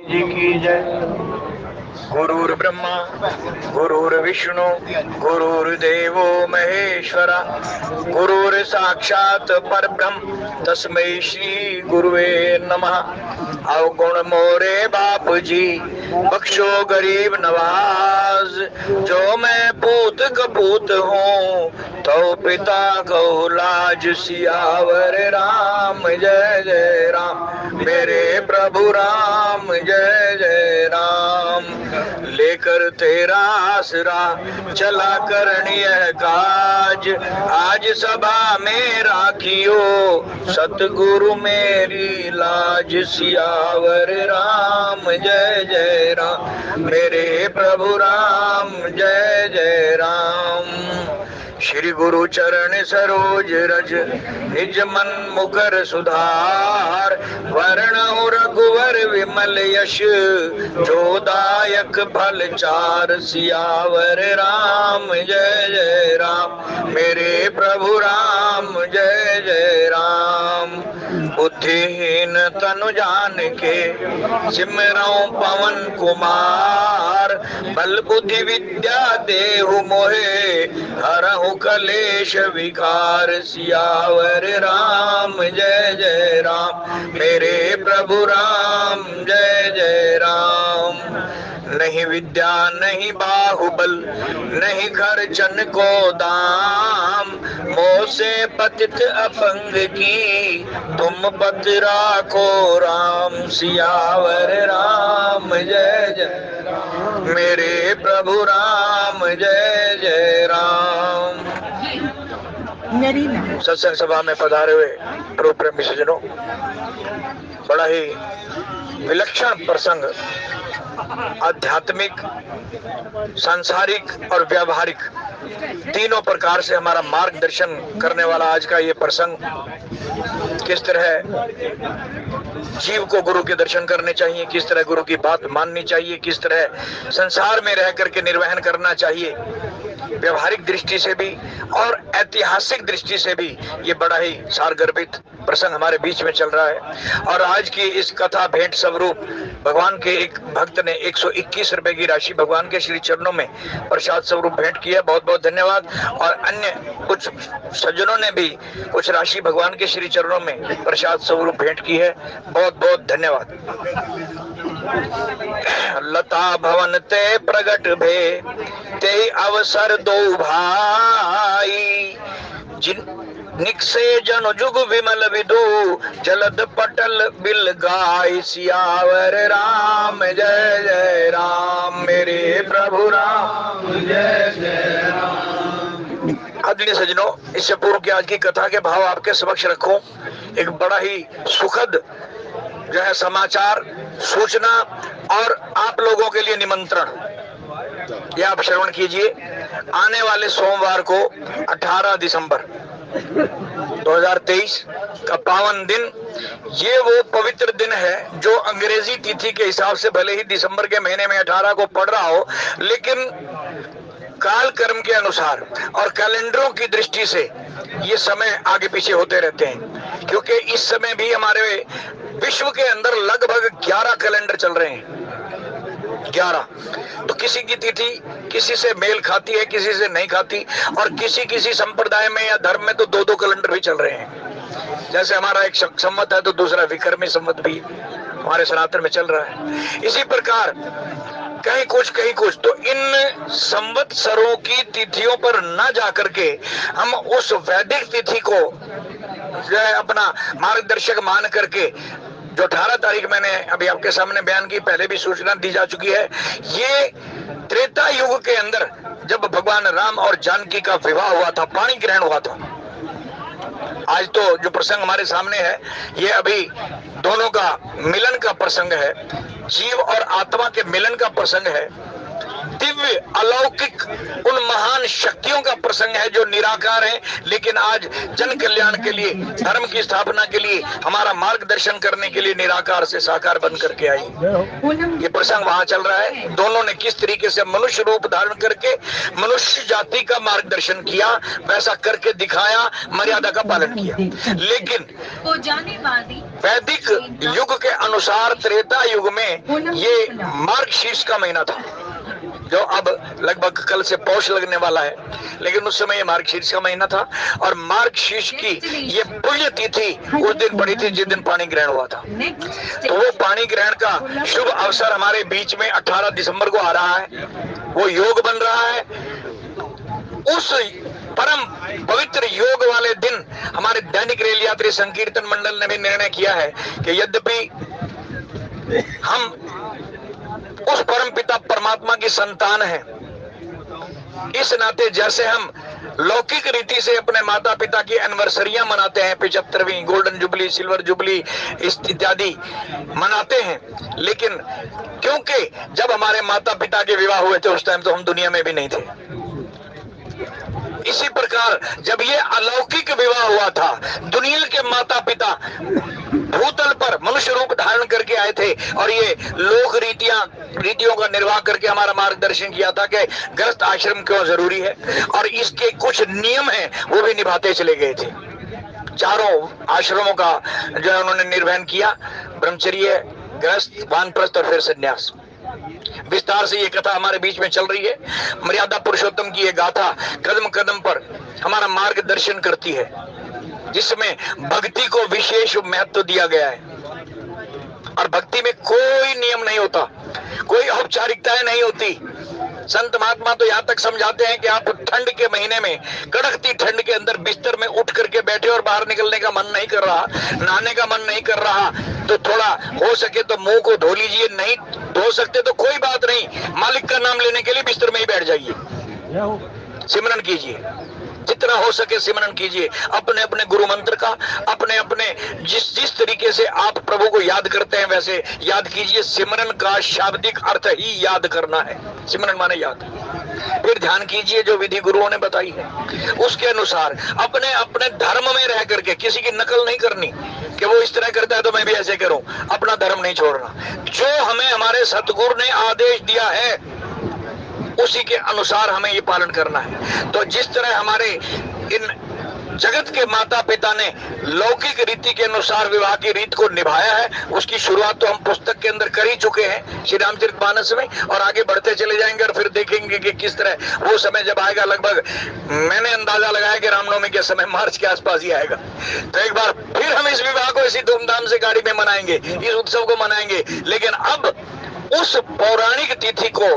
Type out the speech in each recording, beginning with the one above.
जी की जय। गुरुर् ब्रह्मा गुरुर्विष्णु गुरुर्देवो महेश्वरा गुरुर् साक्षात परब्रह्म तस्मै श्री गुरुवे नमः। अवगुण मोरे बाप जी बख्शो गरीब नवाज, जो मैं पूत कपूत हूँ तो पिता को लाज। सियावर राम जय जय राम, मेरे प्रभु राम जय जय राम। लेकर तेरा आसरा चला करनीय काज, आज सभा में राखियो सतगुरु मेरी लाज। सियावर राम जय जय राम, मेरे प्रभु राम जय जय राम। श्री गुरु चरण सरोज रज निज मन मुकर सुधार, वर्ण रघुवर विमल यश जोदायक फल चार। सियावर राम जय जय राम, मेरे प्रभु राम जय जय राम। बुद्धिहीन तनु जान के सिमरऊं पवन कुमार, बल बुद्धि विद्या देहु मोहे हरहु कलेश विकार। सियावर राम जय जय राम, मेरे प्रभु राम जय जय राम। नहीं विद्या नहीं बाहुबल नहीं खर्चन को दाम, मोह से पतित अपंग की तुम पत राखो राम। सियावर राम जय जय राम, मेरे प्रभु राम जय जय राम। सत्संग सभा में पधारे हुए प्रभु प्रेमी सज्जनों, बड़ा ही विलक्षण प्रसंग, आध्यात्मिक, सांसारिक और व्यावहारिक तीनों प्रकार से हमारा मार्गदर्शन करने वाला आज का ये प्रसंग। किस तरह जीव को गुरु के दर्शन करने चाहिए, किस तरह गुरु की बात माननी चाहिए, किस तरह संसार में रह करके निर्वहन करना चाहिए, व्यवहारिक दृष्टि से भी और ऐतिहासिक दृष्टि से भी ये बड़ा ही सारगर्भित प्रसंग हमारे बीच में चल रहा है। और आज की इस कथा भेंट स्वरूप भगवान के एक भक्त ने 121 रुपए की राशि भगवान के श्री चरणों में प्रसाद स्वरूप भेंट किया, बहुत बहुत धन्यवाद। और अन्य कुछ सज्जनों ने भी कुछ राशि भगवान के श्री चरणों में प्रसाद स्वरूप भेंट की है, बहुत बहुत धन्यवाद। लता भवन ते प्रगट भे ते अवसर दो भाई, जिन निकसे जन जुग विमल विदु जलद पटल बिल गाय। सियावर राम जय जय राम, मेरे प्रभु राम जय जय राम। आदरणीय सज्जनों, इससे पूर्व की आज की कथा के भाव आपके समक्ष रखूं। एक बड़ा ही सुखद जो है समाचार, सूचना और आप लोगों के लिए निमंत्रण, यह आप श्रवण कीजिए। आने वाले सोमवार को 18 दिसंबर 2023 का पावन दिन, ये वो पवित्र दिन है जो अंग्रेजी तिथि के हिसाब से भले ही दिसंबर के महीने में 18 को पड़ रहा हो, लेकिन काल कर्म के अनुसार और कैलेंडरों की दृष्टि से ये समय आगे पीछे होते रहते हैं, क्योंकि इस समय भी हमारे विश्व के अंदर लगभग 11 कैलेंडर चल रहे हैं। 11 तो किसी की तिथि किसी से मेल खाती है, किसी से नहीं खाती, और किसी किसी संप्रदाय में या धर्म में तो 2-2 कैलेंडर भी चल रहे हैं। जैसे हमारा एक संवत है तो दूसरा विक्रमी संवत भी हमारे सनातन में चल रहा है। इसी प्रकार कहीं कुछ तो इन संवत्सरों की तिथियों पर न जाकर के हम उस वैदिक तिथि को जो है अपना मार्गदर्शक मान करके, जो 18 तारीख मैंने अभी आपके सामने बयान की, पहले भी सूचना दी जा चुकी है। ये त्रेता युग के अंदर जब भगवान राम और जानकी का विवाह हुआ था, पाणी ग्रहण हुआ था। आज तो जो प्रसंग हमारे सामने है, ये अभी दोनों का मिलन का प्रसंग है, जीव और आत्मा के मिलन का प्रसंग है। दिव्य अलौकिक उन महान शक्तियों का प्रसंग है जो निराकार है, लेकिन आज जन कल्याण के लिए, धर्म की स्थापना के लिए, हमारा मार्गदर्शन करने के लिए निराकार से साकार बन करके आई। ये प्रसंग वहां चल रहा है। दोनों ने किस तरीके से मनुष्य रूप धारण करके मनुष्य जाति का मार्गदर्शन किया, वैसा करके दिखाया, मर्यादा का पालन किया। लेकिन वैदिक युग के अनुसार त्रेता युग में ये मार्गशीर्ष का महीना था, जो अब लगभग कल से पौष लगने वाला है, लेकिन उस समय ये मार्गशीर्ष का महीना था। और मार्गशीर्ष की ये पुण्य तिथि उस दिन पड़ी थी जिस दिन पानी ग्रहण हुआ था। तो वो पानी ग्रहण का शुभ अवसर हमारे बीच में 18 दिसंबर को आ रहा है, वो योग बन रहा है। उस परम पवित्र योग वाले दिन हमारे दैनिक रेल यात्री संकीर्तन मंडल ने भी निर्णय किया है कि यद्यपि हम उस परम पिता परमात्मा की संतान हैं, इस नाते जैसे हम लौकिक रीति से अपने माता पिता की एनिवर्सरियां मनाते हैं, 75वीं गोल्डन जुबली, सिल्वर जुबली इत्यादि मनाते हैं, लेकिन क्योंकि जब हमारे माता पिता के विवाह हुए थे उस टाइम तो हम दुनिया में भी नहीं थे। इसी प्रकार जब ये अलौकिक विवाह हुआ था, दुनिया के माता पिता भूतल पर मनुष्य रूप धारण करके आए थे और ये लोक रीतियों का निर्वाह करके हमारा मार्गदर्शन किया था कि गृहस्थ आश्रम क्यों जरूरी है, और इसके कुछ नियम हैं वो भी निभाते चले गए थे। चारों आश्रमों का जो है उन्होंने निर्वहन किया, ब्रह्मचर्य, गृहस्थ, वानप्रस्थ और फिर संन्यास। विस्तार से ये कथा हमारे बीच में चल रही है। मर्यादा पुरुषोत्तम की ये गाथा कदम कदम पर हमारा मार्गदर्शन करती है, जिसमें भक्ति को विशेष महत्व दिया गया है। और भक्ति में कोई नियम नहीं होता, कोई औपचारिकताएं नहीं होती। संत महात्मा तो यहाँ तक समझाते हैं कि आप ठंड के महीने में, कड़कती ठंड के अंदर बिस्तर में उठ करके बैठे और बाहर निकलने का मन नहीं कर रहा, नहाने का मन नहीं कर रहा, तो थोड़ा हो सके तो मुंह को धो लीजिए, नहीं धो सकते तो कोई बात नहीं, मालिक का नाम लेने के लिए बिस्तर में ही बैठ जाइए, सिमरन कीजिए, जितना हो सके सिमरन कीजिए अपने अपने गुरु मंत्र का, अपने अपने जिस तरीके से आप प्रभु को याद करते हैं वैसे याद कीजिए। सिमरन का शाब्दिक अर्थ ही याद करना है, सिमरन माने याद। फिर ध्यान कीजिए जो विधि गुरुओं ने बताई है, उसके अनुसार अपने अपने धर्म में रह करके, किसी की नकल नहीं करनी कि वो इस तरह करता है तो मैं भी ऐसे करूं, अपना धर्म नहीं छोड़ना। जो हमें हमारे सतगुरु ने आदेश दिया है उसी के अनुसार हमें ये पालन करना है। तो जिस तरह हमारे इन जगत के माता पिता ने लौकिक रीति के अनुसार विवाह की रीत को निभाया है, उसकी शुरुआत तो हम पुस्तक के अंदर कर ही चुके हैं श्री रामचरितमानस में, और आगे बढ़ते चले जाएंगे और फिर देखेंगे कि किस तरह वो समय जब आएगा, लगभग मैंने अंदाजा लगाया कि रामनवमी के समय मार्च के आसपास ही आएगा, तो एक बार फिर हम इस विवाह को इसी धूमधाम से गाड़ी में मनाएंगे, इस उत्सव को मनाएंगे। लेकिन अब उस पौराणिक तिथि को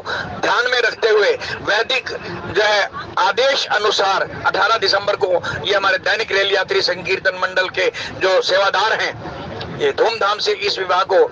ध्यान में रखते हुए वैदिक जो है आदेश अनुसार 18 दिसंबर को ये हमारे दैनिक रेल यात्री संकीर्तन मंडल के जो सेवादार हैं, ये धूमधाम से इस विवाह को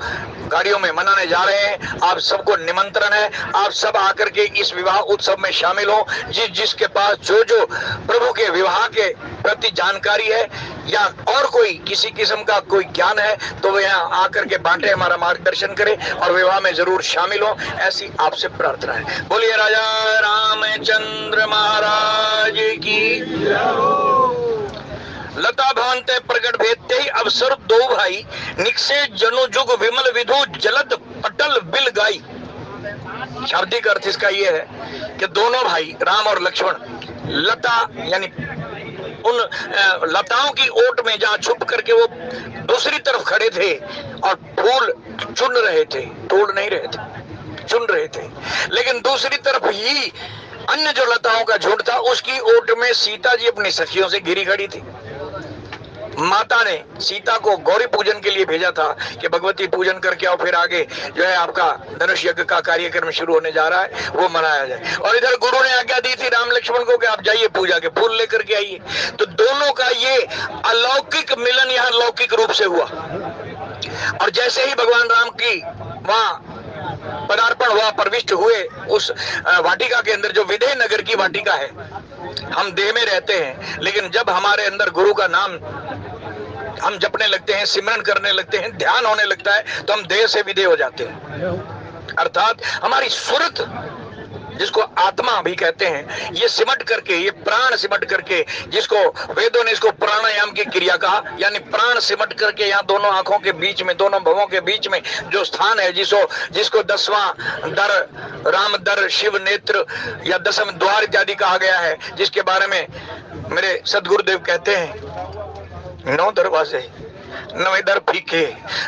गाड़ियों में मनाने जा रहे हैं। आप सबको निमंत्रण है, आप सब आकर के इस विवाह उत्सव में शामिल हो। जिसके पास जो जो प्रभु के विवाह के प्रति जानकारी है या और कोई किसी किस्म का कोई ज्ञान है तो वो यहाँ आकर के बांटे, हमारा मार्गदर्शन करे और विवाह में जरूर शामिल हो, ऐसी आपसे प्रार्थना है। बोलिए राजा रामचंद्र महाराज की। लता भवन ते प्रकट भेदते ही अवसर दो भाई, निकसे जनु जुग विमल विधु जलद पटल बिल गाई। शाब्दिक अर्थ इसका ये है कि दोनों भाई राम और लक्ष्मण लता यानी उन लताओं की ओट में जहां छुप करके वो दूसरी तरफ खड़े थे और फूल चुन रहे थे, तोड़ नहीं रहे थे, चुन रहे थे। लेकिन दूसरी तरफ ही अन्य जो लताओं का झुंड था उसकी ओट में सीता जी अपनी सखियों से घिरी खड़ी थी। माता ने सीता को गौरी पूजन के लिए भेजा था कि भगवती पूजन करके आओ, फिर आगे जो है आपका धनुष यज्ञ का कार्यक्रम शुरू होने जा रहा है, वो मनाया जाए। और इधर गुरु ने आज्ञा दी थी राम लक्ष्मण को कि आप जाइए पूजा के फूल लेकर के आइए। तो दोनों का ये अलौकिक मिलन यहाँ लौकिक रूप से हुआ। और जैसे ही भगवान राम की वहां पदार्पण हुआ, प्रविष्ट हुए उस वाटिका के अंदर, जो विदेह नगर की वाटिका है। हम देह में रहते हैं, लेकिन जब हमारे अंदर गुरु का नाम हम जपने लगते हैं, सिमरन करने लगते हैं, ध्यान होने लगता है, तो हम देह से विदेह हो जाते हैं। अर्थात हमारी सुरत, जिसको आत्मा भी कहते हैं, ये सिमट करके, ये प्राण सिमट करके, जिसको वेदों ने इसको प्राणायाम की क्रिया कहा, यानी प्राण सिमट करके यहाँ दोनों आंखों के बीच में, दोनों भवों के बीच में जो स्थान है, जिसको 10वां दर, राम दर, शिव नेत्र या 10म द्वार इत्यादि कहा गया है, जिसके बारे में मेरे सदगुरुदेव कहते हैं 9 दरवाजे, नवे दर फीके,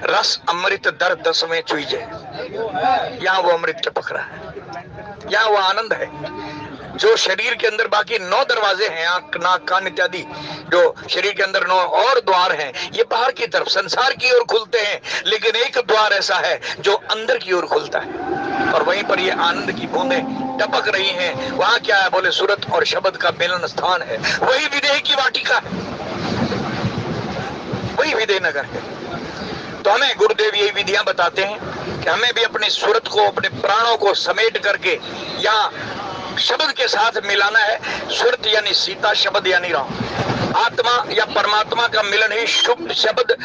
रस अमृत दर 10 में चुईजे। यहाँ वो अमृत टपक रहा है, यहाँ वो आनंद है जो शरीर के अंदर बाकी 9 दरवाजे हैं, आंख नाक कान इत्यादि, जो शरीर के अंदर 9 और द्वार हैं, ये बाहर की तरफ संसार की ओर खुलते हैं, लेकिन एक द्वार ऐसा है जो अंदर की ओर खुलता है और वहीं पर ये आनंद की बूंदें टपक रही हैं। वहां क्या है? बोले सूरत और शब्द का मिलन स्थान है, वही विदेह की वाटिका है, वही विदेह नगर है। तो हमें गुरुदेव यही विधियां बताते हैं कि हमें भी अपनी सूरत को, अपने प्राणों को समेट करके यहाँ शब्द के साथ मिलाना है। सूरत यानी सीता, शब्द यानी राम, आत्मा या परमात्मा का मिलन ही शुभ शब्द,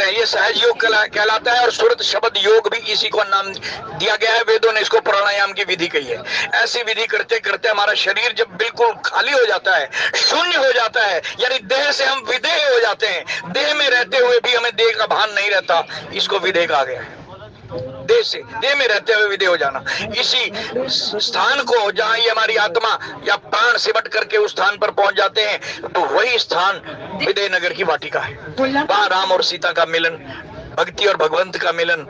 ये सहज योग कहलाता है। और सूरत शब्द योग भी इसी को नाम दिया गया है, वेदों ने इसको प्राणायाम की विधि कही है। ऐसी विधि करते करते हमारा शरीर जब बिल्कुल खाली हो जाता है, शून्य हो जाता है, यानी देह से हम विदेह हो जाते हैं, देह में रहते हुए भी हमें देह का भान नहीं रहता, इसको विदेह कहा गया है। देह से, देह में रहते हुए विदेह हो जाना, इसी स्थान को जहां ये हमारी आत्मा या प्राण सिमट करके उस स्थान पर पहुंच जाते हैं, तो वही स्थान विदेह नगर की वाटिका है। वहां राम और सीता का मिलन, भक्ति और भगवंत का मिलन,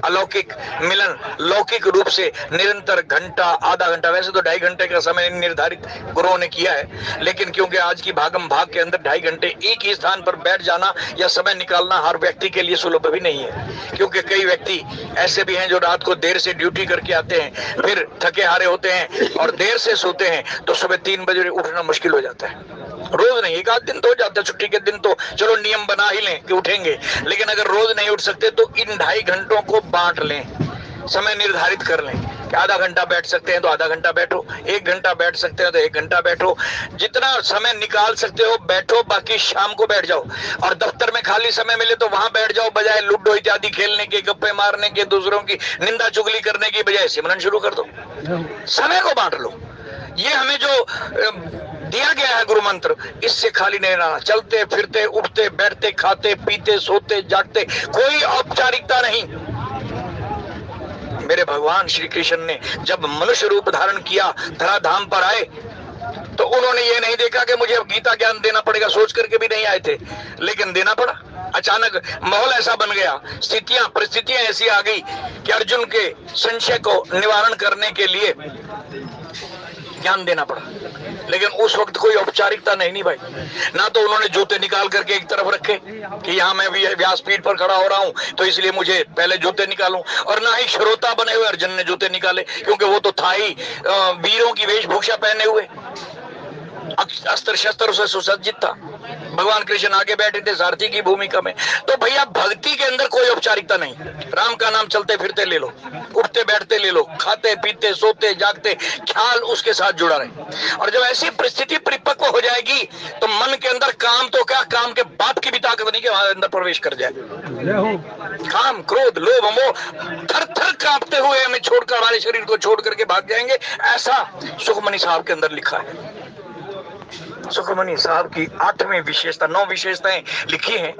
अलौकिक मिलन, लौकिक रूप से निरंतर घंटा, आधा घंटा, वैसे तो 2.5 घंटे का समय निर्धारित गुरुओं ने किया है, लेकिन क्योंकि आज की भागम भाग के अंदर 2.5 घंटे एक ही स्थान पर बैठ जाना या समय निकालना हर व्यक्ति के लिए सुलभ भी नहीं है। क्योंकि कई व्यक्ति ऐसे भी हैं जो रात को देर से ड्यूटी करके आते हैं, फिर थके हारे होते हैं और देर से सोते हैं, तो सुबह 3 बजे उठना मुश्किल हो जाता है। रोज नहीं, एक आध दिन तो हो जाता है, छुट्टी के दिन तो चलो नियम बना ही लें कि उठेंगे, लेकिन अगर रोज नहीं उठ सकते तो इन 2.5 घंटों को बांट लें, समय निर्धारित कर लें कि आधा घंटा बैठ सकते हैं तो आधा घंटा बैठो, 1 घंटा बैठ सकते हैं तो 1 घंटा बैठो, जितना समय निकाल सकते हो बैठो, बाकी शाम को बैठ जाओ। और दफ्तर में खाली समय मिले तो वहां बैठ जाओ, बजाय लूडो इत्यादि खेलने के, गप्पे मारने के, दूसरों की निंदा चुगली करने की बजाय सिमरन शुरू कर दो, समय को बांट लो। ये हमें जो दिया गया है गुरु मंत्र, इससे खाली नहीं रहना, चलते फिरते, उठते बैठते, खाते पीते, सोते जागते, कोई औपचारिकता नहीं। मेरे भगवान श्री कृष्ण ने जब मनुष्य रूप धारण किया, धराधाम पर आए, तो उन्होंने ये नहीं देखा कि मुझे अब गीता ज्ञान देना पड़ेगा, सोच करके भी नहीं आए थे, लेकिन देना पड़ा। अचानक माहौल ऐसा बन गया, परिस्थितियां ऐसी आ गई कि अर्जुन के संशय को निवारण करने के लिए ज्ञान देना पड़ा। लेकिन उस वक्त कोई औपचारिकता नहीं भाई, ना तो उन्होंने जूते निकाल करके एक तरफ रखे कि यहाँ मैं भी व्यासपीठ पर खड़ा हो रहा हूँ तो इसलिए मुझे पहले जूते निकालूं, और ना ही श्रोता बने हुए अर्जुन ने जूते निकाले, क्योंकि वो तो था ही वीरों की वेशभूषा पहने हुए, अस्त्र शस्त्र से सुसज्जित था। भगवान कृष्ण आगे बैठे थे सारथी की भूमिका में। तो भैया भक्ति के अंदर कोई औपचारिकता नहीं, राम का नाम चलते फिरते ले लो, उठते बैठते ले लो, खाते पीते सोते जागते, ख्याल उसके साथ जुड़ा रहे। और जब ऐसी परिस्थिति परिपक्व हो जाएगी तो मन के अंदर काम तो क्या, काम के बाप की भी ताकत नहीं कि वहां अंदर प्रवेश कर जाए। काम, क्रोध, लोभ, मोह थर थर कांपते हुए हमें छोड़कर, हमारे शरीर को छोड़ करके भाग जाएंगे, ऐसा सुखमनी साहब के अंदर लिखा है। सुखमनी साहब की 8वीं विशेषता, 9 विशेषताएं लिखी हैं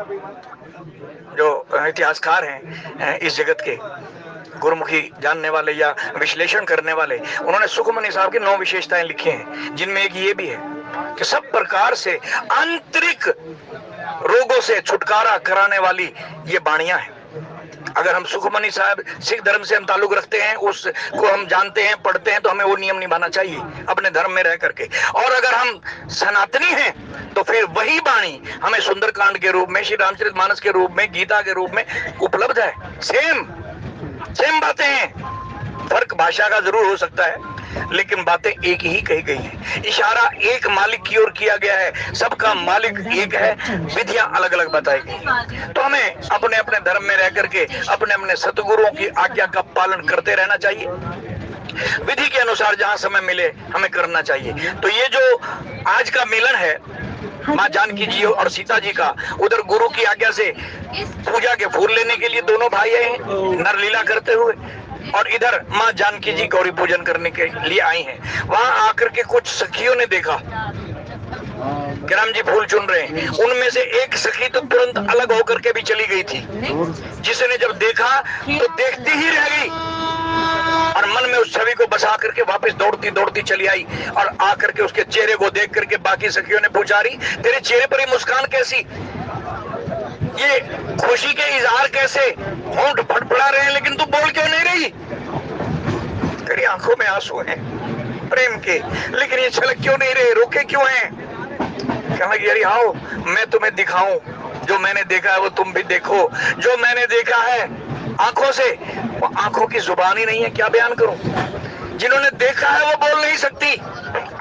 जो इतिहासकार हैं इस जगत के, गुरुमुखी जानने वाले या विश्लेषण करने वाले, उन्होंने सुखमनी साहब की 9 विशेषताएं लिखी हैं, जिनमें एक ये भी है कि सब प्रकार से आंतरिक रोगों से छुटकारा कराने वाली ये बाणियां हैं। अगर हम सुखमनी साहब सिख धर्म से हम ताल्लुक रखते हैं, उसको हम जानते हैं, पढ़ते हैं, तो हमें वो नियम निभाना चाहिए अपने धर्म में रह करके। और अगर हम सनातनी हैं तो फिर वही बाणी हमें सुंदरकांड के रूप में, श्री रामचरितमानस के रूप में, गीता के रूप में उपलब्ध है। सेम बातें हैं, फर्क भाषा का जरूर हो सकता है, लेकिन बातें एक ही कही गई हैं। इशारा एक मालिक की ओर किया गया है, सबका मालिक एक है, विधियां अलग अलग बताई गई। तो हमें अपने अपने धर्म में रह करके अपने अपने सतगुरुओं की आज्ञा का पालन करते रहना चाहिए, विधि के अनुसार जहां समय मिले हमें करना चाहिए। तो ये जो आज का मिलन है माँ जानकी जी और सीता जी का, उधर गुरु की आज्ञा से पूजा के फूल लेने के लिए दोनों भाई आए हैं नरलीला करते हुए, और इधर माँ जानकी जी गौरी पूजन करने के लिए आई हैं। वहां आकर के कुछ सखियों ने देखा कि राम जी फूल चुन रहे हैं, उनमें से एक सखी तो तुरंत अलग होकर के भी चली गई थी, जिसने जब देखा तो देखती ही रह गई और मन में उस छवि को बसा करके वापस दौड़ती दौड़ती चली आई, और आकर के उसके चेहरे को देख करके बाकी सखियों ने पूछा, रही तेरे चेहरे पर ही मुस्कान कैसी? ये खुशी के इजहार कैसे, होंठ फड़फड़ा रहे हैं लेकिन तू बोल क्यों नहीं रही, तेरी आंखों में आंसू हैं प्रेम के, लेकिन ये छलक क्यों नहीं रहे, रोके क्यों हैं। कहना यारी आओ मैं तुम्हें दिखाऊं, जो मैंने देखा है वो तुम भी देखो, जो मैंने देखा है आंखों से, वो आंखों की जुबान ही नहीं है, क्या बयान करूं। जिन्होंने देखा है वो बोल नहीं सकती,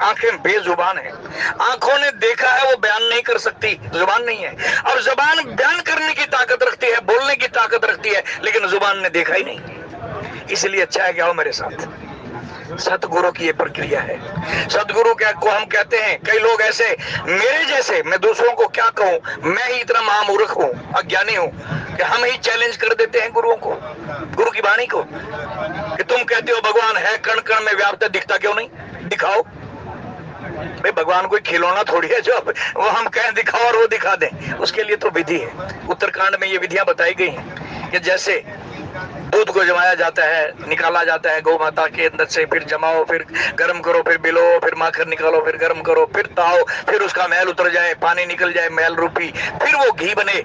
आंखें बेजुबान है, आंखों ने देखा है वो बयान नहीं कर सकती, जुबान नहीं है। और जुबान बयान करने की ताकत रखती है, बोलने की ताकत रखती है, लेकिन जुबान ने देखा ही नहीं। इसलिए अच्छा है कि आओ मेरे साथ, सतगुरु की ये प्रक्रिया है। सतगुरु क्या को हम कहते हैं, कई लोग ऐसे मेरे जैसे, मैं दूसरों को क्या कहूं, मैं ही इतना महामूर्ख हूं, अज्ञानी हूं कि हम ही चैलेंज कर देते हैं गुरुओं को, गुरु की वाणी को, कि तुम कहते हो भगवान है कण कण में व्याप्त, दिखता क्यों नहीं, दिखाओ। भाई भगवान कोई खिलौना थोड़ी है जो वो हम कहें दिखाओ और वो दिखा दें, उसके लिए तो विधि है। उत्तरकांड में ये विधियां बताई गई हैं कि जैसे दूध को जमाया जाता है, निकाला जाता है गौ माता के अंदर से, फिर जमाओ, फिर गर्म करो, फिर बिलो, फिर माखन निकालो, फिर गर्म करो, फिर ताओ, फिर उसका मैल उतर जाए, पानी निकल जाए मैल रूपी, फिर वो घी बने,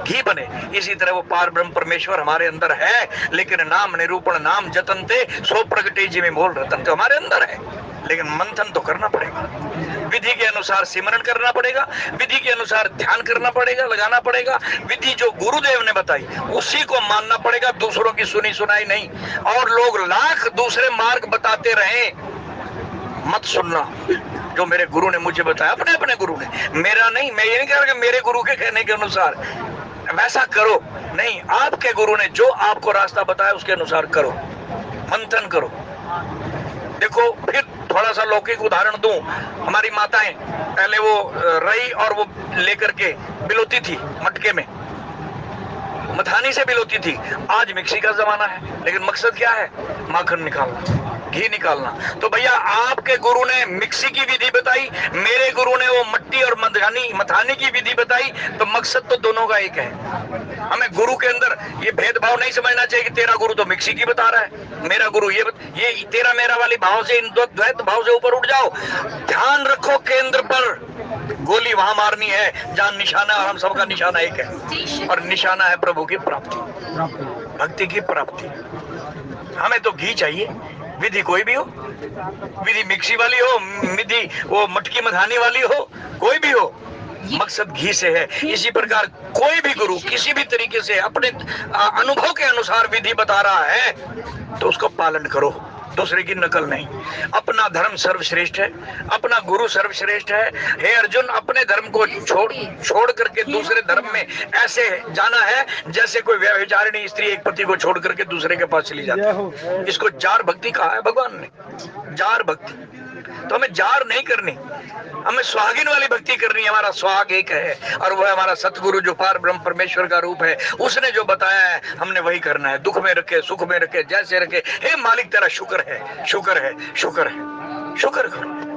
घी बने। इसी तरह वो पार ब्रह्म परमेश्वर हमारे अंदर है, लेकिन नाम निरूपण नाम जतनते सो प्रगटे जी में मोल रतन, तो हमारे अंदर है, लेकिन मंथन तो करना पड़ेगा, विधि के अनुसार सिमरन करना पड़ेगा, विधि के अनुसार ध्यान करना पड़ेगा, लगाना पड़ेगा, विधि जो गुरुदेव ने बताई उसी को मानना पड़ेगा, दूसरों की सुनी सुनाई नहीं। और लोग लाख दूसरे मार्ग बताते रहे, मत सुनना जो मेरे गुरु ने मुझे बताया, अपने अपने गुरु ने, मेरा नहीं। मैं ये नहीं कह रहा कि मेरे गुरु के कहने के अनुसार वैसा करो, नहीं, आपके गुरु ने जो आपको रास्ता बताया उसके अनुसार करो, मंथन करो। देखो फिर थोड़ा सा लौकिक उदाहरण दूं, हमारी माताएं पहले वो रई और वो लेकर के बिलोती थी, मटके में मथानी से बिलोती थी। आज मिक्सी का जमाना है, लेकिन मकसद क्या है, माखन निकालना, घी निकालना। तो भैया आपके गुरु ने मिक्सी की विधि बताई, मेरे गुरु ने वो मट्टी और मथानी की विधि बताई, तो मकसद तो दोनों का एक है। हमें गुरु के अंदर ये भेदभाव नहीं समझना चाहिए कि तेरा गुरु तो मिक्सी की बता रहा है, मेरा गुरु ये तेरा मेरा वाली भाव से, इन दो द्वैत भाव से ऊपर उठ जाओ। ध्यान रखो केंद्र पर, गोली वहां मारनी है जहां निशाना, और हम सबका निशाना एक है, और निशाना है प्रभु की प्राप्ति, भक्ति की प्राप्ति। हमें तो घी चाहिए, विधि कोई भी हो, विधि मिक्सी वाली हो, विधि वो मटकी मधानी वाली हो, कोई भी हो, मकसद घी से है। इसी प्रकार कोई भी गुरु किसी भी तरीके से अपने अनुभव के अनुसार विधि बता रहा है तो उसको पालन करो, दूसरे की नकल नहीं। अपना धर्म सर्वश्रेष्ठ है, अपना गुरु सर्वश्रेष्ठ है। हे अर्जुन, अपने धर्म को छोड़ करके दूसरे धर्म में ऐसे जाना है जैसे कोई व्यभिचारिणी स्त्री एक पति को छोड़ करके दूसरे के पास चली जाती है। इसको जार भक्ति कहा है भगवान ने, जार भक्ति। तो हमें जार नहीं करनी, हमें सुहागिन वाली भक्ति करनी है। हमारा सुहाग एक है, और वह हमारा सतगुरु जो पार ब्रह्म परमेश्वर का रूप है, उसने जो बताया है हमने वही करना है। दुख में रखे, सुख में रखे, जैसे रखे, हे मालिक तेरा शुक्र है, शुक्र है, शुक्र है, शुक्र करो।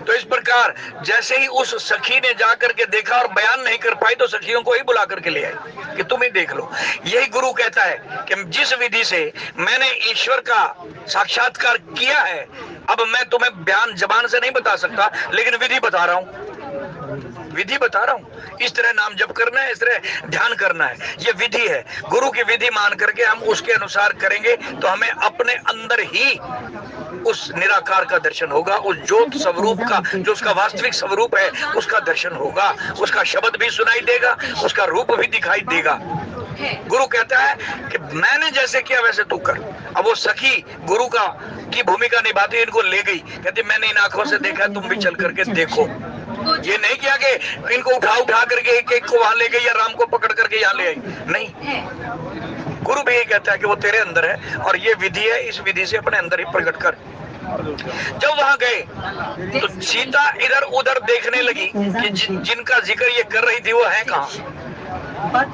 तो इस प्रकार जैसे ही उस सखी ने जाकर के देखा और बयान नहीं कर पाई, तो सखियों को ही बुला करके ले आई कि तुम ही देख लो। यही गुरु कहता है कि जिस विधि से मैंने ईश्वर का साक्षात्कार किया है, अब मैं तुम्हें बयान जबान से नहीं बता सकता, लेकिन विधि बता रहा हूं, विधि बता रहा हूं। इस तरह नाम जप करना है, इस तरह ध्यान करना है, ये विधि है। गुरु की विधि मान करके हम उसके अनुसार करेंगे तो हमें अपने अंदर ही उस निराकार का दर्शन होगा, उस ज्योत स्वरूप का जो उसका वास्तविक स्वरूप है उसका दर्शन होगा, उसका शब्द भी सुनाई देगा, उसका रूप भी दिखाई देगा। गुरु कहता है कि मैंने जैसे किया वैसे तू कर। अब वो सखी गुरु का की भूमिका निभाती, इनको ले गई, कहती मैंने इन आंखों से देखा, तुम भी चल करके देखो। ये नहीं किया कि इनको उठा करके एक एक को वहां ले गई या राम को पकड़ करके यहाँ ले आई, नहीं। गुरु भी यही कहता है कि वो तेरे अंदर है और ये विधि है, इस विधि से अपने अंदर ही प्रकट कर। जब वहां गए तो सीता इधर उधर देखने लगी कि जिनका जिक्र ये कर रही थी वो है कहाँ,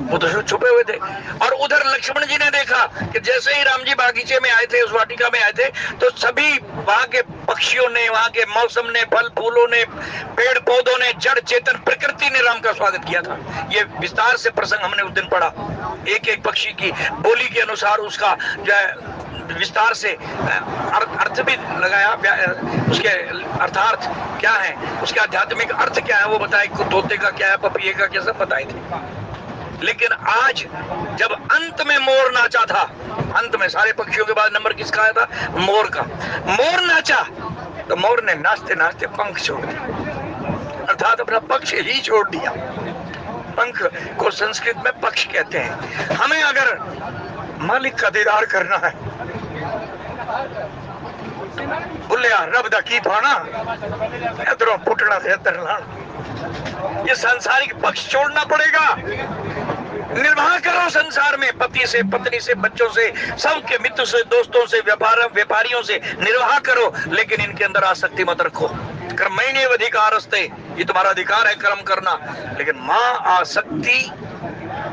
वो तो छुपे हुए थे। और उधर लक्ष्मण जी ने देखा कि जैसे ही राम जी बागीचे में आए थे, उस वाटिका में आए थे, तो सभी वहां के पक्षियों ने, वहां के मौसम ने, फल फूलों ने, पेड़ पौधों ने, जड़ चेतन प्रकृति ने राम का स्वागत किया था। ये विस्तार से प्रसंग हमने उस दिन पढ़ा, एक एक पक्षी की बोली के अनुसार उसका जो है विस्तार से अर्थ भी लगाया, उसके अर्थार्थ क्या है, उसके आध्यात्मिक अर्थ क्या है वो बताए, तोते का क्या है, पपीहे का क्या, सब बताए थे। लेकिन आज जब अंत में मोर नाचा था, अंत में सारे पक्षियों के बाद नंबर किसका आया था? मोर का। मोर नाचा तो मोर ने नाचते नाचते पंख छोड़ दिया, अर्थात अपना पक्ष ही छोड़ दिया। पंख को संस्कृत में पक्ष कहते हैं। हमें अगर मालिक का दीदार करना है, बुलिया रब दा की पाना, इधरों पुटना से इधर लाना, ये सांसारिक पक्ष छोड़ना पड़ेगा। निर्वाह करो संसार में, पति से, पत्नी से, बच्चों से, सबके मित्र से, दोस्तों से, व्यापारियों से निर्वाह करो, लेकिन इनके अंदर आसक्ति मत रखो। कर्मण्य अधिकारस्ते, ये तुम्हारा अधिकार है कर्म करना, लेकिन मां आसक्ति,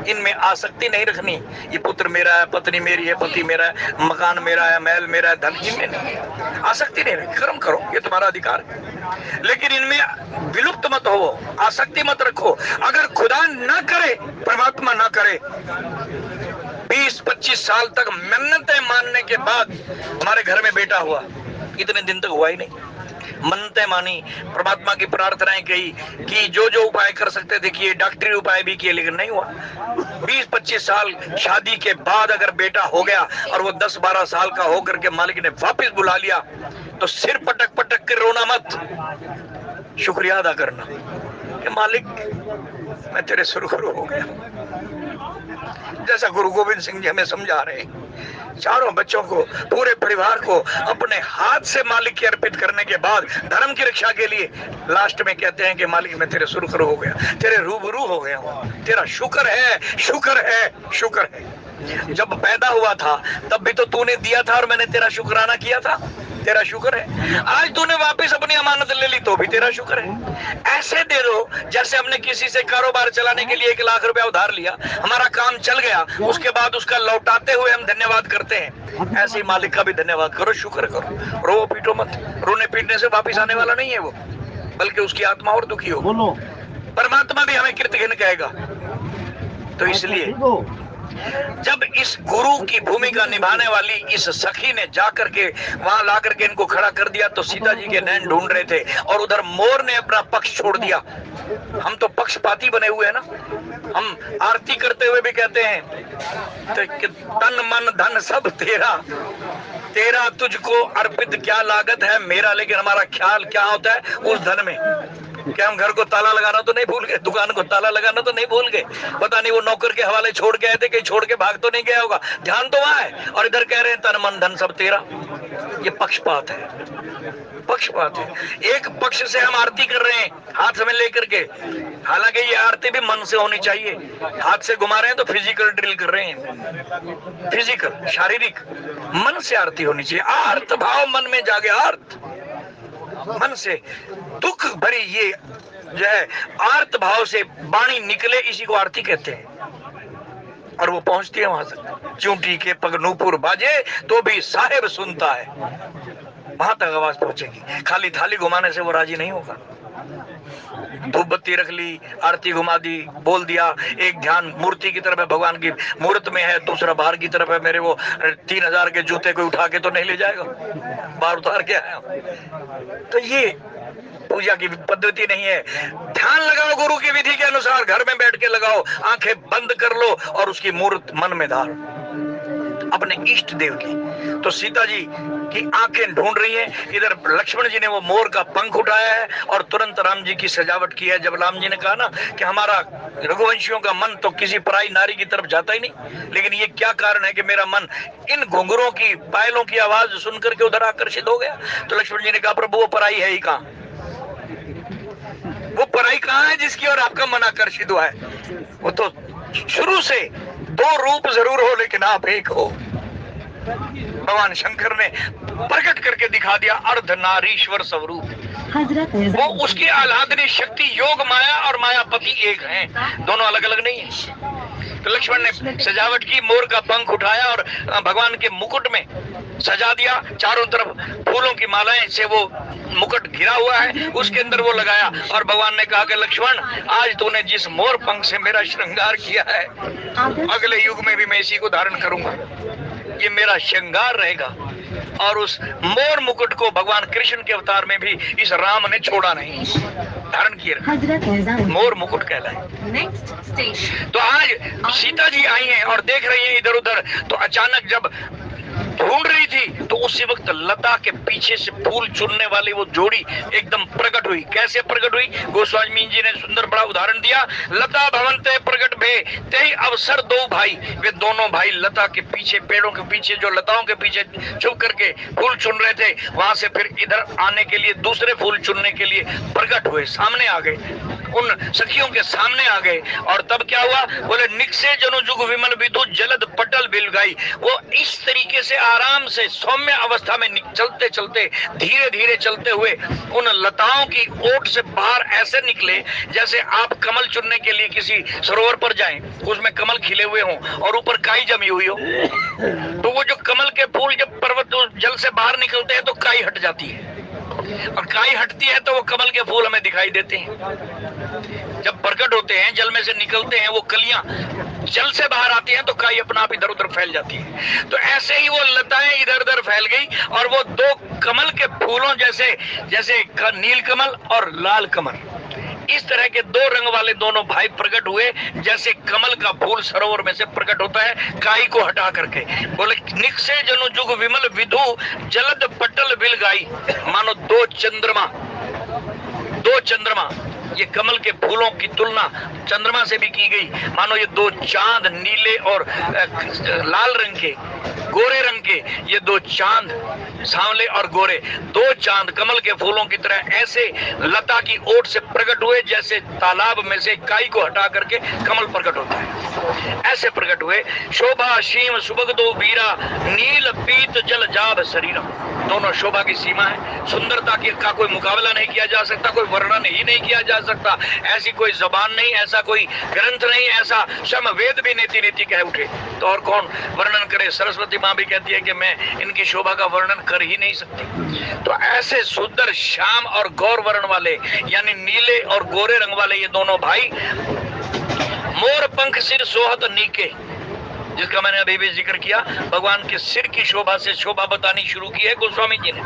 इनमें आसक्ति नहीं रखनी। ये पुत्र मेरा है, पत्नी मेरी है, पति मेरा है, मकान मेरा है, महल मेरा है, धन, इनमें नहीं आसक्ति नहीं रखनी। कर्म करो, ये तुम्हारा अधिकार है, लेकिन इनमें विलुप्त मत हो, आसक्ति मत रखो। अगर खुदा ना करे, परमात्मा ना करे, 20-25 साल तक मन्नतें मानने के बाद हमारे घर में बेटा हुआ, इतने दिन तक हुआ ही नहीं। मन्नतें मानी, परमात्मा की प्रार्थनाएं की जो जो उपाय कर सकते थे किए, डॉक्टरी उपाय भी किए, लेकिन नहीं हुआ। 20-25 साल शादी के बाद अगर बेटा हो गया और वो 10-12 साल का होकर के मालिक ने वापस बुला लिया, तो सिर पटक पटक के रोना मत, शुक्रिया अदा करना कि मालिक मैं तेरे सुरखरू हो गया। जैसा गुरु गोविंद सिंह जी हमें समझा रहे हैं, चारों बच्चों को, पूरे परिवार को अपने हाथ से मालिक के अर्पित करने के बाद धर्म की रक्षा के लिए लास्ट में कहते हैं कि मालिक मैं तेरे सुरखरू हो गया, तेरे रूबरू हो गया हूं, तेरा शुक्र है, शुक्र है, शुक्र है। जब पैदा हुआ था तब भी तो तूने दिया था और मैंने तेरा शुक्राना किया था, तेरा शुक्र है। आज तूने वापस अपनी अमानत ले ली तो भी तेरा शुक्र है। ऐसे दे दो जैसे हमने किसी से कारोबार चलाने के लिए 1 लाख रुपया उधार लिया, हमारा काम चल गया, उसके बाद उसका लौटाते हुए हम धन्यवाद करते हैं। ऐसे ही मालिक का भी धन्यवाद करो, शुक्र करो, रो पीटो मत। रोने पीटने से वापिस आने वाला नहीं है वो, बल्कि उसकी आत्मा और दुखी हो। परमात्मा भी हमें कृतघ्न कहेगा। तो इसलिए जब इस गुरु की भूमिका निभाने वाली इस सखी ने जाकर के वहां ला करके इनको खड़ा कर दिया, तो सीता जी के नैन ढूंढ रहे थे और उधर मोर ने अपना पक्ष छोड़ दिया। हम तो पक्षपाती बने हुए हैं ना, हम आरती करते हुए भी कहते हैं तो तन मन धन सब तेरा, तेरा तुझको अर्पित क्या लागत है मेरा, लेकिन हमारा ख्याल क्या होता है उस धन में। क्या हम घर को ताला लगाना तो नहीं भूल गए, दुकान को ताला लगाना तो नहीं भूल गए, पता नहीं वो नौकर के हवाले छोड़ के आए थे, कहीं छोड़ के भाग तो नहीं गया होगा, ध्यान तो वहां है। और इधर कह रहे हैं तन मन धन सब तेरा। ये पक्षपात है, पक्षपात है। एक पक्ष से हम आरती कर रहे हैं हाथ में लेकर के, हालांकि ये आरती भी मन से होनी चाहिए। हाथ से घुमा रहे हैं तो फिजिकल ड्रिल कर रहे हैं, फिजिकल, शारीरिक। मन से आरती होनी चाहिए, आर्त भाव मन में जागे, आर्त मन से दुख भरी ये जो है आर्त भाव से वाणी निकले, इसी को आरती कहते हैं। और वो पहुंचती है वहां तक, चूंटी के पग नूपुर बाजे तो भी साहेब सुनता है, वहां तक आवाज पहुंचेगी। खाली थाली घुमाने से वो राजी नहीं होगा। धूप बत्ती रख ली, आरती घुमा दी, बोल दिया, एक ध्यान मूर्ति की तरफ है, भगवान की मूर्त में है, दूसरा बाहर की तरफ है, मेरे वो 3000 के जूते को उठा के तो नहीं ले जाएगा, बाहर उतार के आया। तो ये पूजा की पद्धति नहीं है। ध्यान लगाओ गुरु की विधि के अनुसार, घर में बैठ के लगाओ, आंखें बंद कर लो और उसकी मूर्त मन में धारो, अपने इष्ट देव की। तो सीता जी की आंखें ढूंढ रही हैं, इधर लक्ष्मण जी ने वो मोर का पंख उठाया है और तुरंत राम जी की सजावट की है। जब राम जी ने कहा ना कि हमारा रघुवंशियों का मन तो किसी पराई नारी की तरफ जाता ही नहीं, लेकिन ये क्या कारण है कि मेरा मन इन घुंघरों की, पायलों की आवाज सुनकर के उधर आकर्षित हो गया। तो लक्ष्मण जी ने कहा प्रभु वो पराई है ही कहां, वो पराई कहां है जिसकी और आपका मन आकर्षित हुआ है। वो तो शुरू से 2 रूप जरूर हो लेकिन आप एक हो। भगवान शंकर ने प्रकट करके दिखा दिया अर्धनारीश्वर स्वरूप। वो उसकी आह्लादनी शक्ति योग माया और मायापति एक हैं, दोनों अलग अलग नहीं है। तो लक्ष्मण ने सजावट की, मोर का पंख उठाया और भगवान के मुकुट में सजा दिया। चारों तरफ फूलों की मालाएं से वो मुकुट घिरा हुआ है, उसके अंदर वो लगाया। और भगवान ने कहा कि लक्ष्मण आज तूने जिस मोर पंख से मेरा श्रृंगार किया है, अगले युग में भी मैं इसी को धारण करूंगा, ये मेरा श्रृंगार रहेगा। और उस मोर मुकुट को भगवान कृष्ण के अवतार में भी इस राम ने छोड़ा नहीं। धारण किए रखा, मोर मुकुट कहलाए। तो आज सीता जी आई हैं और देख रही हैं इधर उधर, तो अचानक जब ढूंढ रही थी तो उसी वक्त लता के पीछे से फूल चुनने वाली वो जोड़ी एकदम प्रकट हुई। कैसे प्रकट हुई? गोस्वामी जी ने सुंदर बड़ा उदाहरण दिया। लता भवनते प्रकट भे ते अवसर दो भाई, वे दोनों भाई लता के पीछे, पेड़ों के पीछे, जो लताओं के पीछे छुप करके फूल चुन रहे थे, वहां से फिर इधर आने के लिए, दूसरे फूल चुनने के लिए प्रकट हुए, सामने आ गए, उन सखियों के सामने आ गए। और तब क्या हुआ? बोले निकसे जनु जुग विमल विधु जलद पटल बिल गाई। वो इस तरीके से आराम से सौम्य अवस्था में चलते चलते, धीरे धीरे चलते हुए उन लताओं की ओट से बाहर ऐसे निकले जैसे आप कमल चुनने के लिए किसी सरोवर पर जाएं, उसमें कमल खिले हुए हों और ऊपर काई जमी हुई हो, तो वो जो कमल के फूल जब पर्वत जल से बाहर निकलते हैं तो काई हट जाती है, और काई हटती है तो वो कमल के फूल हमें दिखाई देते हैं। जब प्रकट होते हैं, जल में से निकलते हैं, वो कलियां जल से बाहर आती हैं तो काई अपना आप इधर उधर फैल जाती है। तो ऐसे ही वो लताएं इधर उधर फैल गई और वो दो कमल के फूलों जैसे, जैसे नील कमल और लाल कमल, इस तरह के दो रंग वाले दोनों भाई प्रकट हुए, जैसे कमल का फूल सरोवर में से प्रकट होता है काई को हटा करके। बोले निकसे जनु जुग विमल विधु जलद पटल बिल गाई। मानो दो चंद्रमा, ये कमल के फूलों की तुलना चंद्रमा से भी की गई। मानो ये दो चांद, नीले और लाल रंग के, गोरे रंग के, ये दो चांद, सांवले और गोरे, दो चांद कमल के फूलों की तरह ऐसे लता की ओट से प्रकट हुए जैसे तालाब में से काई को हटा करके कमल प्रकट होता है, ऐसे प्रकट हुए। शोभा शीम सुबग दो वीरा नील पीत जल जाब शरीरम। दोनों शोभा की सीमा है, सुंदरता का कोई मुकाबला नहीं किया जा सकता, कोई वर्णन ही नहीं किया जा सकता, ऐसी कोई जबान नहीं, ऐसा कोई ग्रंथ नहीं, ऐसा सम वेद भी नीति नीति कह उठे तो और कौन वर्णन करे। सरस्वती माँ भी कहती है कि मैं इनकी शोभा का वर्णन कर ही नहीं सकती। तो ऐसे सुंदर श्याम और गौर वर्ण वाले, यानी नीले और गोरे रंग वाले ये दोनों भाई, मोर पंख सिर सोहत नीके, जिसका मैंने अभी भी जिक्र किया, भगवान के सिर की शोभा से शोभा बतानी शुरू की है गोस्वामी जी ने।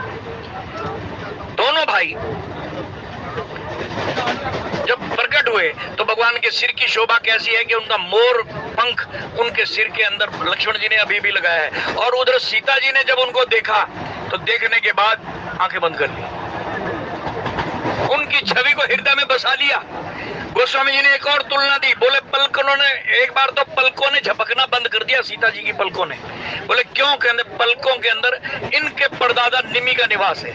दोनों भाई जब प्रकट हुए तो भगवान के सिर की शोभा कैसी है कि उनका मोर पंख उनके सिर के अंदर लक्ष्मण जी ने अभी भी लगाया है। और उधर सीता जी ने जब उनको देखा तो देखने के बाद आंखें बंद कर ली, उनकी छवि को हृदय में बसा लिया। गोस्वामी जी ने एक और तुलना दी, बोले पलकों ने, एक बार तो पलकों ने झपकना बंद कर दिया सीता जी की पलकों ने। बोले क्यों? कहते पलकों के अंदर इनके परदादा निमि का निवास है,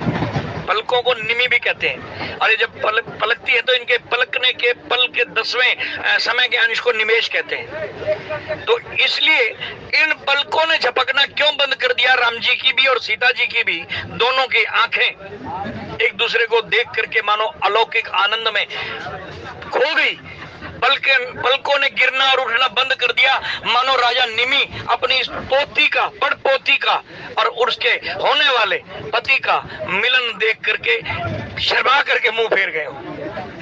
पलकों को निमि भी कहते हैं। और ये जब पलकती है तो इनके पलकने के पल के 10वें समय के अंश को निमेश कहते हैं। तो इसलिए इन पलकों ने झपकना क्यों बंद कर दिया? राम जी की भी और सीता जी की भी, दोनों की आंखें एक दूसरे को देख करके मानो अलौकिक आनंद में खो गई। पलकों ने गिरना और उठना बंद कर दिया, मानो राजा निमि अपनी पोती का, बड़ पोती का और उसके होने वाले पति का मिलन देख करके शर्मा करके मुंह फेर गए हो।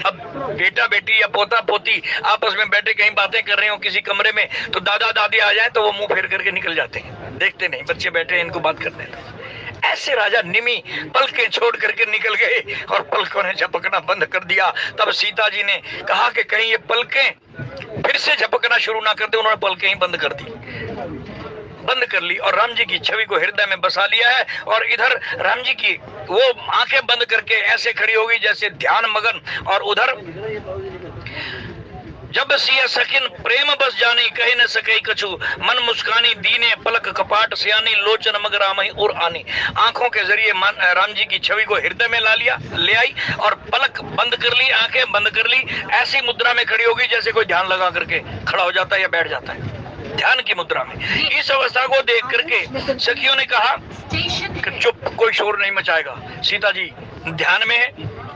अब बेटा बेटी या पोता पोती आपस में बैठे कहीं बातें कर रहे हो किसी कमरे में, तो दादा दादी आ जाए तो वो मुंह फेर करके निकल जाते हैं, देखते नहीं बच्चे बैठे हैं इनको बात करने दो। ऐसे राजा निमि पलकें छोड़ करके निकल गए और पलकों ने झपकना बंद कर दिया। तब सीता जी ने कहा कि कहीं ये पलकें फिर से झपकना शुरू ना कर दे। उन्होंने पलकें ही बंद कर दी, बंद कर ली और राम जी की छवि को हृदय में बसा लिया है। और इधर राम जी की वो आंखें बंद करके ऐसे खड़ी हो गई जैसे ध्यान मगन, और उधर जब सिया सकिन प्रेम बस जानी कहे न सके कछु, मन मुस्कानी दीने पलक कपाट सियानी लोचन मगर आमही और आनी। आंखों के जरिए राम जी की छवि को हृदय में ले आई और पलक बंद कर ली, आंखें बंद कर ली, ऐसी मुद्रा में खड़ी हो गई जैसे कोई ध्यान लगा करके खड़ा हो जाता है या बैठ जाता है, ध्यान की मुद्रा में। इस अवस्था को देख करके सखियों ने कहा कि चुप, कोई शोर नहीं मचाएगा। सीता जी ध्यान में है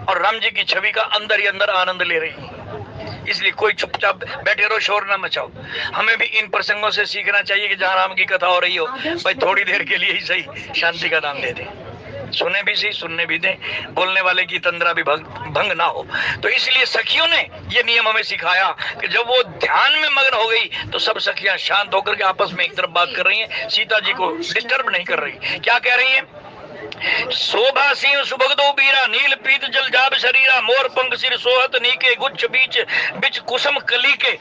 और राम जी की छवि का अंदर ही अंदर आनंद ले रही है, इसलिए कोई चुपचाप बैठे रहो, शोर ना मचाओ। हमें भी इन प्रसंगों से सीखना चाहिए कि जहां राम की कथा हो रही हो भाई थोड़ी देर के लिए ही सही शांति का नाम दे दें, सुने भी सही, सुनने भी दें, बोलने वाले की तंद्रा भी भंग ना हो। तो इसलिए सखियों ने ये नियम हमें सिखाया कि जब वो ध्यान में मग्न हो गई तो सब सखियां शांत होकर के आपस में एक तरफ बात कर रही हैं, सीता जी को डिस्टर्ब नहीं कर रही। क्या कह रही हैं? शोभा सिंह सुभगदो बीरा, नील पीत जल जाब शरीरा, मोर पंख सिर सोहत नीके, गुच्छ बीच बिच कुसुम कली के,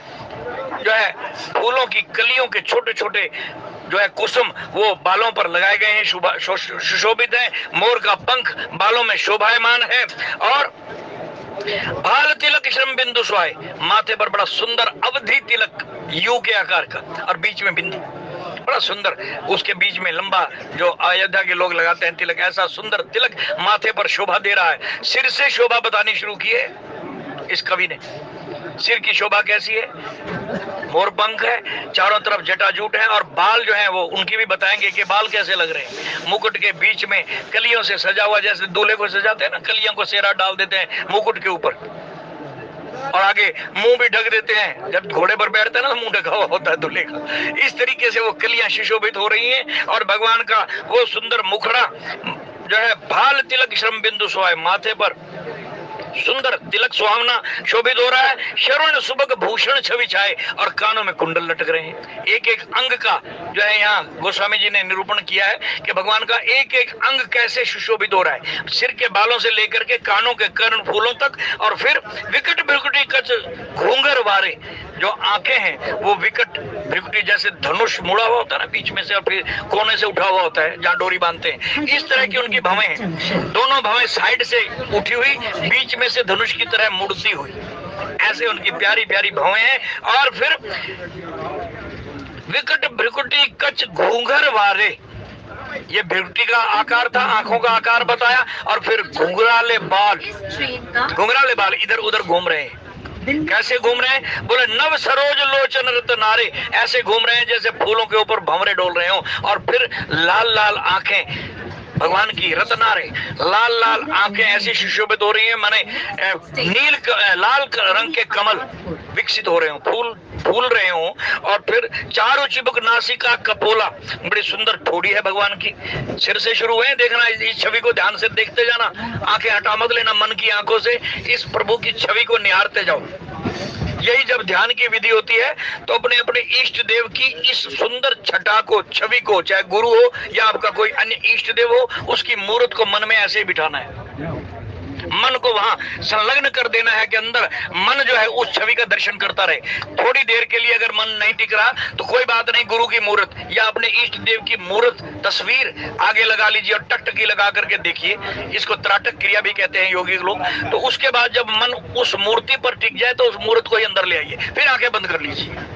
जो है फूलों की कलियों के छोटे छोटे जो है कुसुम वो बालों पर लगाए गए हैं, सुशोभित है। मोर का पंख बालों में शोभायमान है। और भाल तिलक श्रम बिंदु स्वाय, माथे पर बड़ा सुंदर अवधि तिलक यू के आकार का और बीच में बिंदु, बड़ा सुंदर, उसके बीच में लंबा जो अयोध्या के लोग लगाते हैं तिलक, ऐसा सुंदर तिलक माथे पर शोभा दे रहा है। सिर से शोभा बतानी शुरू की है इस कवि ने। सिर की शोभा कैसी है? मोर पंख है, चारों तरफ जटाजूट है, और बाल जो है वो उनकी भी बताएंगे कि बाल कैसे लग रहे हैं। मुकुट के बीच में कलियों से सजा हुआ, जैसे दूल्हे को सजाते हैं ना, कलियों को सेहरा डाल देते हैं मुकुट के ऊपर, और आगे मुंह भी ढक देते हैं। जब घोड़े पर बैठते हैं ना, मुंह ढका हुआ होता है दूल्हे का। इस तरीके से वो कलियां सुशोभित हो रही हैं, और भगवान का वो सुंदर मुखड़ा जो है भाल तिलक श्रम बिंदु सोए, माथे पर सुंदर तिलक सुहावना शोभित हो रहा है। शरण सुबक भूषण छवि छाए, और कानों में कुंडल लटक रहे हैं। एक एक अंग का जो है यहाँ गोस्वामी जी ने निरूपण किया है कि भगवान का एक एक अंग कैसे सुशोभित हो रहा है, सिर के बालों से लेकर के कानों के कर्ण फूलों तक। और फिर विकट भ्रिकुटी कच घूंगर वारे, जो आंखें हैं वो विकट भ्रिकुटी, जैसे धनुष मुड़ा हुआ होता है ना बीच में से, और फिर कोने से उठा हुआ होता है जहाँ डोरी बांधते हैं, इस तरह की उनकी भवें हैं। दोनों भवें साइड से उठी हुई, बीच में से धनुष की तरह मुड़ती हुई, ऐसे उनकी प्यारी प्यारी भवें हैं। और फिर विकट भ्रिकुटी कच घूंघर वारे, ये भ्रिकुटी का आकार था, आंखों का आकार बताया, और फिर घुंघराले बाल इधर उधर घूम रहे हैं। कैसे घूम रहे हैं? बोले नव सरोज लोचन रत नारे, ऐसे घूम रहे हैं जैसे फूलों के ऊपर भंवरे डोल रहे हो। और फिर लाल लाल आंखें भगवान की, रत्नारे, लाल लाल आंखें ऐसी सुशोभित हो रही हैं, माने लाल रंग के कमल विकसित हो रहे हो, फूल रहे हो। और फिर चारों चिबुक नासिका कपोला, बड़ी सुंदर ठोड़ी है भगवान की। सिर से शुरू हुए, देखना इस छवि को ध्यान से देखते जाना, आंखें हटा मत लेना मन की आंखों से, इस प्रभु की छवि को निहारते जाओ। यही जब ध्यान की विधि होती है तो अपने अपने इष्ट देव की इस सुंदर छटा को, छवि को, चाहे गुरु हो या आपका कोई अन्य इष्ट देव हो, उसकी मूर्त को मन में ऐसे ही बिठाना है, मन को वहां संलग्न कर देना है कि अंदर मन जो है उस छवि का दर्शन करता रहे। थोड़ी देर के लिए अगर मन नहीं टिक रहा तो कोई बात नहीं, गुरु की मूर्त या अपने इष्ट देव की मूर्त तस्वीर आगे लगा लीजिए और टकटकी लगा करके देखिए। इसको त्राटक क्रिया भी कहते हैं योगी लोग। तो उसके बाद जब मन उस मूर्ति पर टिक जाए तो उस मूर्त को ही अंदर ले आइए, फिर आंखें बंद कर लीजिए।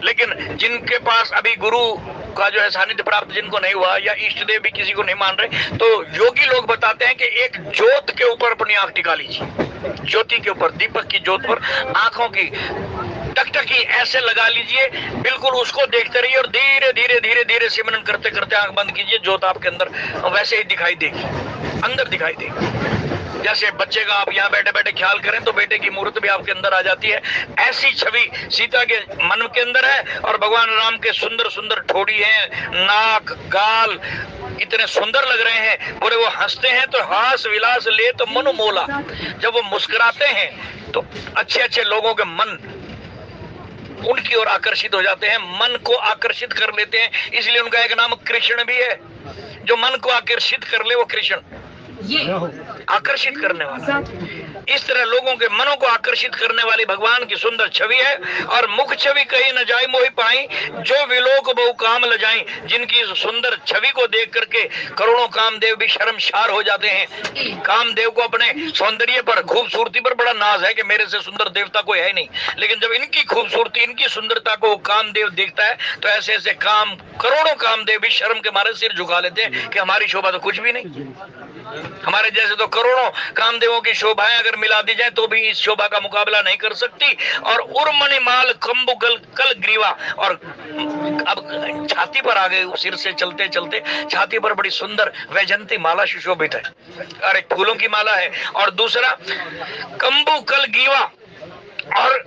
लेकिन जिनके पास अभी गुरु का जो है सानिध्य प्राप्त जिनको नहीं हुआ, या इष्ट देव भी किसी को नहीं मान रहे, तो योगी लोग बताते हैं कि एक ज्योत के ऊपर अपनी आंख टिका लीजिए, ज्योति के ऊपर, दीपक की ज्योत पर आंखों की टकटकी ऐसे लगा लीजिए, बिल्कुल उसको देखते रहिए और धीरे धीरे धीरे धीरे सिमरन करते करते आंख बंद कीजिए। ज्योत आपके अंदर वैसे ही दिखाई देगी, अंदर दिखाई देगी। जैसे बच्चे का आप यहाँ बैठे बैठे ख्याल करें तो बेटे की मूर्त भी आपके अंदर आ जाती है। ऐसी छवि सीता के मन के अंदर है, और भगवान राम के सुंदर सुंदर ठोड़ी है, नाक, गाल इतने सुंदर लग रहे हैं। बोले वो हंसते हैं तो हास विलास ले तो मनु मोला, जब वो मुस्कुराते हैं तो अच्छे अच्छे लोगों के मन उनकी ओर आकर्षित हो जाते हैं, मन को आकर्षित कर लेते हैं। इसलिए उनका एक नाम कृष्ण भी है, जो मन को आकर्षित कर ले वो कृष्ण, आकर्षित करने वाला। इस तरह लोगों के मनों को आकर्षित करने वाली भगवान की सुंदर छवि है। और मुख छवि कहीं न जाई मोहि पाई, जो विलोक बहु काम ल जाई, जिनकी सुंदर छवि को देख करके करोड़ों कामदेव भी शर्मसार हो जाते हैं। कामदेव को अपने सौंदर्य पर, खूबसूरती पर बड़ा नाज है कि मेरे से सुंदर देवता कोई है नहीं, लेकिन जब इनकी खूबसूरती, इनकी सुंदरता को कामदेव देखता है तो ऐसे ऐसे करोड़ों कामदेव भी शर्म के मारे सिर झुका लेते हैं कि हमारी शोभा तो कुछ भी नहीं। हमारे जैसे तो करोड़ों कामदेवों की शोभाएं अगर मिला दी जाए तो भी इस शोभा का मुकाबला नहीं कर सकती। और उर्मणि माल कंबु कल ग्रीवा, और अब छाती पर आ गए, सिर से चलते चलते छाती पर बड़ी सुंदर वैजंती माला सुशोभित है, और एक फूलों की माला है। और दूसरा कंबु कल ग्रीवा, और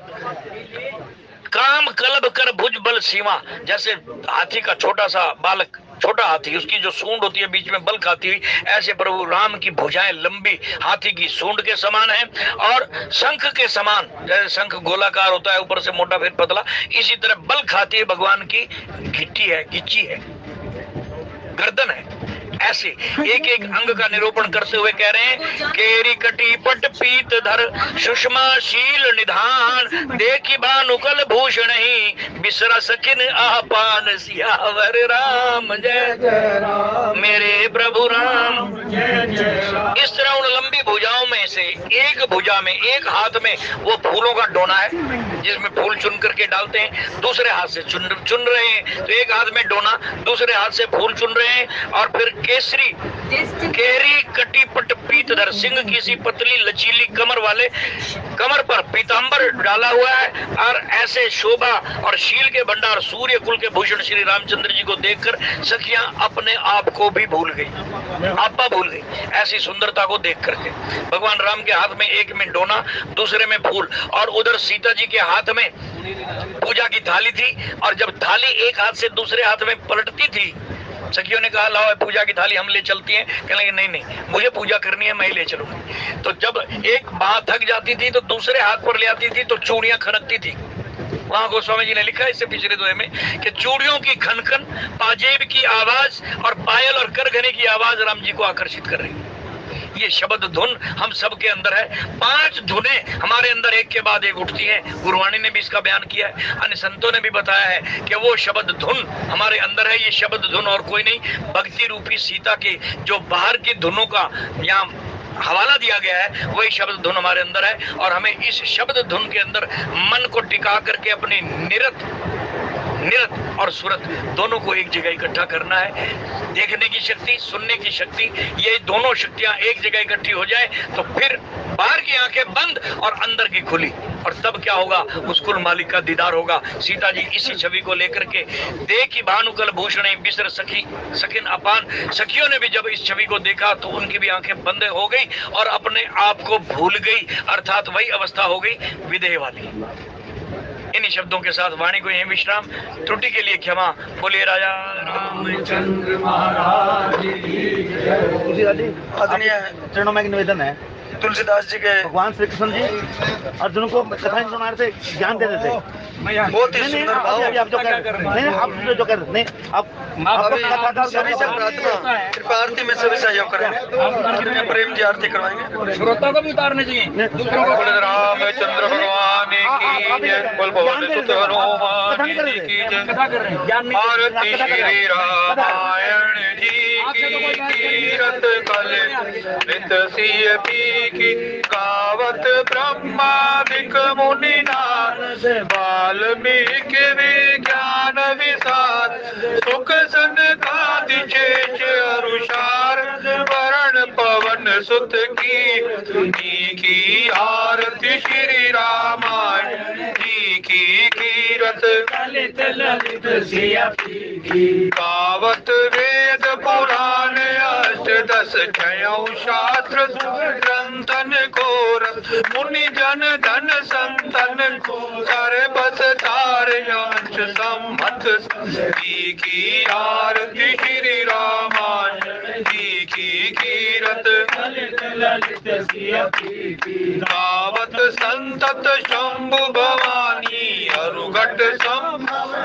काम कलब कर भुज बल सीमा, जैसे हाथी का छोटा सा बालक, छोटा हाथी, उसकी जो सूंड होती है बीच में बल खाती हुई, ऐसे प्रभु राम की भुजाएं लंबी हाथी की सूंड के समान है। और शंख के समान, जैसे शंख गोलाकार होता है, ऊपर से मोटा फिर पतला, इसी तरह बल खाती है भगवान की गिट्टी है, गिच्ची है, गर्दन है। ऐसे एक एक अंग का निरूपण करते हुए कह रहे हैं, केरी कटी पट पीत धर सुषमा शील निधान, देखी भानुकल भूषण ही बिसरा सकिन आपान, सियावर राम जय जय राम, मेरे प्रभु राम जय जय राम। इस तरह उन लंबी भुजाओं में से एक भुजा में, एक हाथ में वो फूलों का डोना है जिसमें फूल चुन करके डालते हैं, दूसरे हाथ से चुन रहे हैं, तो एक हाथ में डोना, दूसरे हाथ से फूल चुन रहे हैं। और फिर केसरी केरी कटी पट पीतधर, सिंह की सी पतली लचीली कमर वाले, कमर पर पीतांबर डाला हुआ है। और ऐसे शोभा और शील के भंडार सूर्य कुल के भूषण श्री रामचंद्र जी को देखकर सखियां अपने आप को भी भूल गई, आपा भूल गई, ऐसी सुंदरता को देख करके। भगवान राम के हाथ में एक में डोना, दूसरे में फूल, और उधर सीता जी के हाथ में पूजा की थाली थी। और जब थाली एक हाथ से दूसरे हाथ में पलटती थी, सखियों ने कहा लाओ पूजा की थाली हम ले चलती हैं। कहने लगे नहीं मुझे पूजा करनी है, मैं ही ले चलूंगी। तो जब एक बाह थक जाती थी तो दूसरे हाथ पर ले आती थी तो चूड़ियां खनकती थी। वहां गोस्वामी जी ने लिखा है इससे पिछले दोहे में कि चूड़ियों की खनखन, पाजेब की आवाज और पायल और करघने की आवाज राम जी को आकर्षित कर रही है। ये शब्द धुन हम सब के अंदर है। 5 धुनें हमारे अंदर एक के बाद एक उठती हैं। गुरुवाणी ने भी इसका बयान किया है, अन्य संतों ने भी बताया है कि वो शब्द धुन हमारे अंदर है। ये शब्द धुन और कोई नहीं, भक्ति रूपी सीता के जो बाहर की धुनों का यहाँ हवाला दिया गया है, वही शब्द धुन हमारे अंदर है। और हमें इस शब्द धुन के अंदर मन को टिका करके अपनी निरत और सुरत दोनों को एक जगह इकट्ठा करना है। देखने की शक्ति, सुनने की शक्ति, ये दोनों शक्तियां एक जगह इकट्ठी हो जाए तो फिर बाहर की आंखें बंद और अंदर की खुली, और तब क्या होगा, उस कुल मालिक का दीदार होगा। सीता जी इसी छवि को लेकर के देखी भानुकल भूषण बिसर सखी सखिन अपान, सखियों ने भी जब इस छवि को देखा तो उनकी भी आंखें बंद हो गई और अपने आप को भूल गई, अर्थात वही अवस्था हो गई विदेह वाली। इन्हीं शब्दों के साथ वाणी को यहीं विश्राम, त्रुटि के लिए क्षमा। बोलिए राजा रामचंद्र महाराज की जय। आदरणीय चरणों में एक निवेदन है, तुलसीदास जी के भगवान श्री कृष्ण जी अर्जुन को कथाएं सुना रहे थे, ज्ञान दे रहे थे। बहुत ही सुंदर भाव। आप जो कर रहे हैं, आप जो कर रहे हैं, आप सभी से प्रार्थना, कृपा आरती में सभी सहयोग करें। कृपया प्रेम की आरती करवाएंगे, श्रोता को भी उतारने चाहिए। रामचंद्र भगवान की जय, बोल भवन सुत हनुमान जी की जय। कथा कर रहे हैं, आरती श्री रामायण जी की, कीरत कल नित सिय पी की, गावत ब्रह्मादिक मुनि नारद, वाल्मीकि विज्ञान विसार, सुख सनकादि शेष अरुषार, वरण पवन सुत की आरती श्री रामायण जी की, कीरत ललित ललित सिया गावत वेद पुराण अष्टदश छयौ शास्त्र, ग्रंथन घोर मुनि जन धन संतन को, कर बस तार अंश सम्मत की आरती श्री रामायण जी की, कीरत ललित ललित सिया गावत संतत शंभु भवानी, अरुघट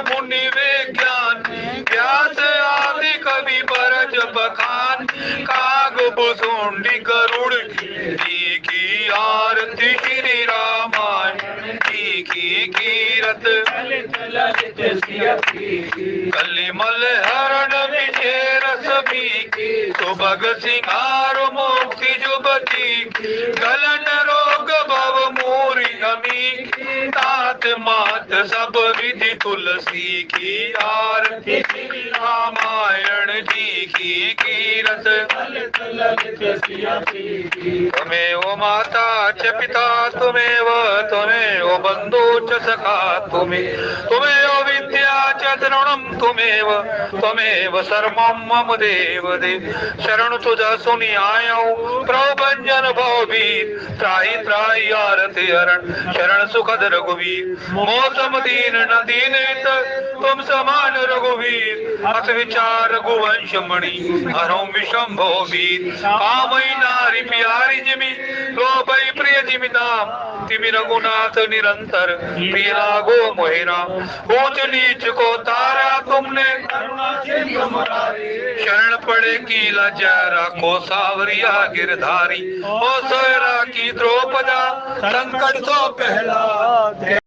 मुनि विज्ञान, व्यास आदि कवि बरज बखान, काग भुसुंडी गरुड़ की आरती श्री रामायण जी की, कीरत ललित ललित सिया कलिमल हरण विजय रस की, सुभग सिंगार मुक्ति जुबती, गलन रोग भव मूरी नमी, तात मात सब विधि तुलसी की आरती श्री रामायण जी की, कीरत ललित ललित सिया त्वमेव माता च पिता त्वमेव बन्धु च सखा त्वमेव विद्या च द्रोणं त्वमेव सर्वं मम देव देव। शरण तुझा सुनि आयो प्रभंजन भवभीर, त्राहि त्राहि आरती हरण, शरण सुखद रघुवीर, मौसम दीन न दीनित तुम समान रघुवीर, अस विचार रघुवंश मणि हरौ विशंभो वीर, कामई नारी प्यारी जिमि लोभई प्रिय जिमि दाम, तिमि रघुनाथ निरंतर प्रिय लागो मोहि राम, ऊंच नीच को तारा तुम तुमने करुणा सिंधु मुरारी शरण पड़े की लज्जा राखो सावरिया गिरधारी, ओ सोयरा की द्रौपदा संकट तो पहला